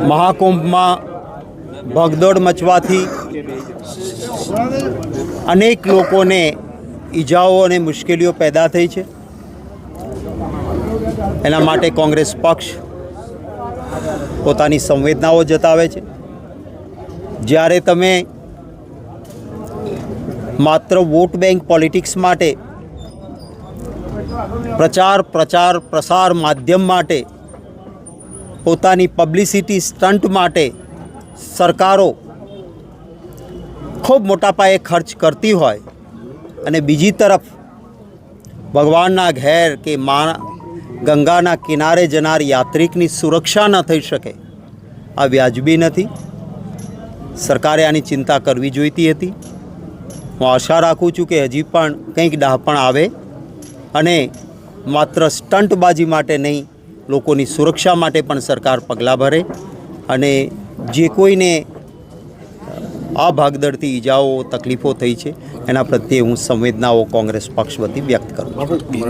મહાકુંભમાં ભગદોડ મચવાથી અનેક લોકોને ઈજાઓ અને મુશ્કેલીઓ પેદા થઈ છે। એના માટે કોંગ્રેસ પક્ષ પોતાની સંવેદનાઓ જતાવે છે। જ્યારે તમે માત્ર વોટ બેંક પોલિટિક્સ માટે પ્રસાર માધ્યમ માટે પોતાની પબ્લિસિટી સ્ટન્ટ માટે સરકારો ખૂબ મોટા પાયે ખર્ચ કરતી હોય અને બીજી તરફ ભગવાનના ઘેર કે ગંગાના કિનારે જનાર યાત્રિકની સુરક્ષા ન થઈ શકે, આ વ્યાજબી નથી। સરકારે આની ચિંતા કરવી જોઈતી હતી। હું આશા રાખું છું કે હજી પણ કંઈક ડહાપણ આવે અને માત્ર સ્ટન્ટબાજી માટે નહીં, લોકોની સુરક્ષા માટે પણ સરકાર પગલાં ભરે અને જે કોઈને આ ભાગદડથી ઈજાઓ તકલીફો થઈ છે એના પ્રત્યે હું સંવેદનાઓ કોંગ્રેસ પક્ષ વતી વ્યક્ત કરું છું।